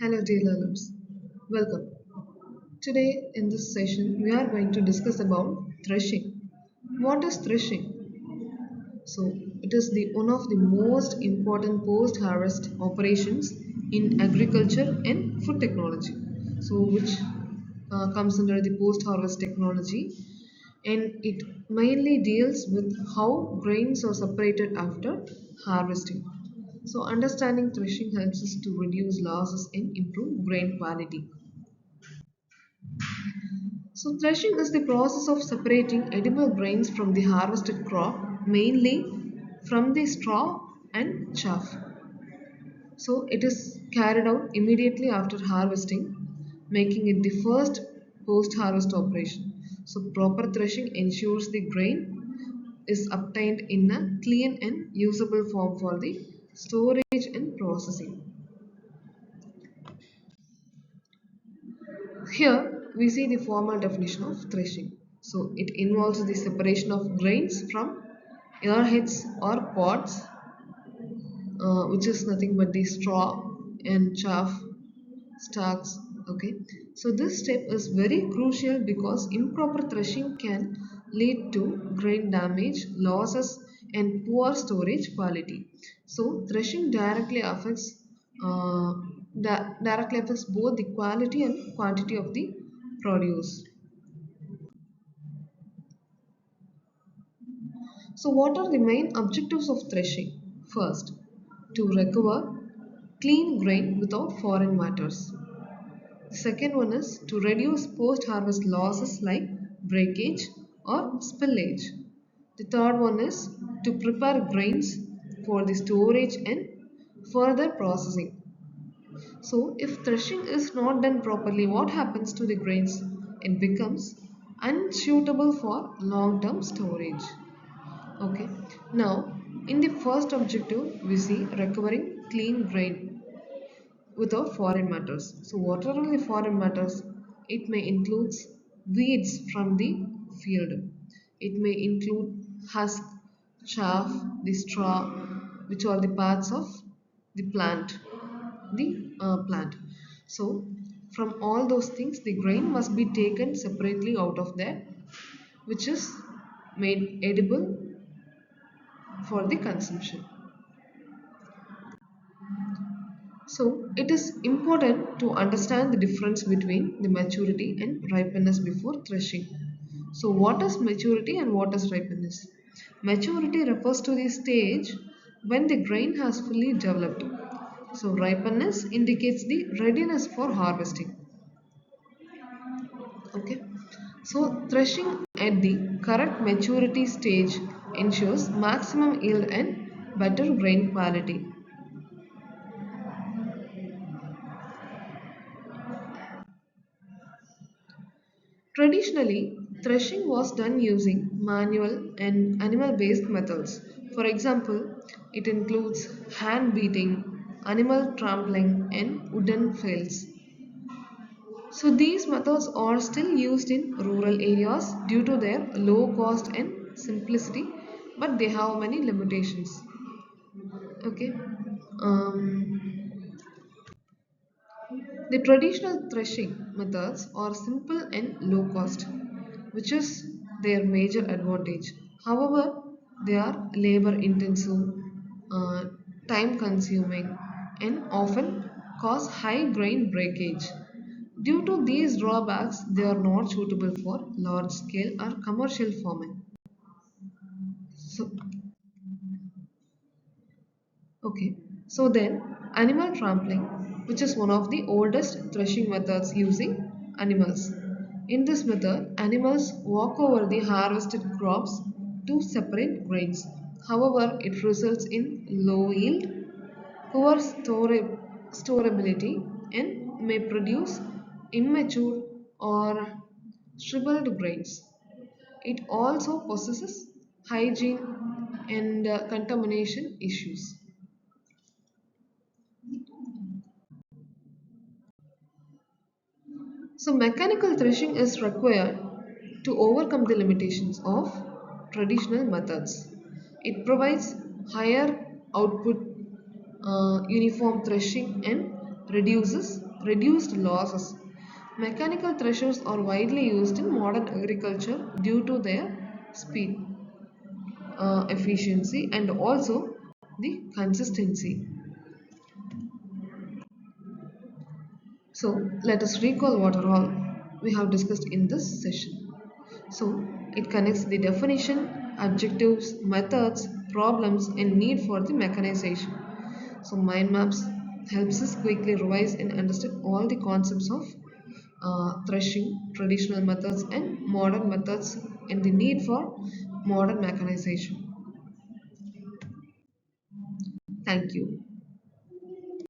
Hello dear learners, welcome. Today in this session we are going to discuss about threshing. What is threshing? So it is the one of the most important post-harvest operations in agriculture and food technology. So which comes under the post-harvest technology and it mainly deals with how grains are separated after harvesting. So understanding threshing helps us to reduce losses and improve grain quality. So threshing is the process of separating edible grains from the harvested crop, mainly from the straw and chaff. So it is carried out immediately after harvesting, making it the first post-harvest operation. So proper threshing ensures the grain is obtained in a clean and usable form for the storage and processing. Here we see the formal definition of threshing. So it involves the separation of grains from earheads or pods, which is nothing but the straw and chaff, stalks. Okay, so this step is very crucial because improper threshing can lead to grain damage, losses, and poor storage quality. So threshing uh, directly affects both the quality and quantity of the produce. So, what are the main objectives of threshing? First, to recover clean grain without foreign matters. The second one is to reduce post harvest losses like breakage or spillage. The third one is to prepare grains for the storage and further processing. So, if threshing is not done properly, what happens to the grains? It becomes unsuitable for long term storage. Okay, now in the first objective, we see recovering clean grain without foreign matters. So, what are all the foreign matters? It may include weeds from the field, it may include husk, chaff, the straw, which are the parts of the plant. So, from all those things, the grain must be taken separately out of that, which is made edible for the consumption. So, it is important to understand the difference between the maturity and ripeness before threshing. So, what is maturity and what is ripeness? Maturity refers to the stage when the grain has fully developed. So, ripeness indicates the readiness for harvesting. Okay. So, threshing at the correct maturity stage ensures maximum yield and better grain quality. Traditionally, threshing was done using manual and animal based methods. For example, it includes hand beating, animal trampling, and wooden flails. So, these methods are still used in rural areas due to their low cost and simplicity, but they have many limitations. Okay. Um, The traditional threshing methods are simple and low cost, which is their major advantage. However, they are labor intensive, uh, time consuming, and often cause high grain breakage. Due to these drawbacks, they are not suitable for large scale or commercial farming. So, okay, so then animal trampling, which is one of the oldest threshing methods using animals. In this method, animals walk over the harvested crops to separate grains. However, it results in low yield, poor storability, and may produce immature or shriveled grains. It also possesses hygiene and contamination issues. So, mechanical threshing is required to overcome the limitations of traditional methods. It provides higher output, uniform threshing, and reduces reduced losses. Mechanical threshers are widely used in modern agriculture due to their speed, efficiency, and also the consistency. So, let us recall what are all we have discussed in this session. So, it connects the definition, adjectives, methods, problems, and need for the mechanization. So, mind maps helps us quickly revise and understand all the concepts of threshing, traditional methods, and modern methods, and the need for modern mechanization. Thank you.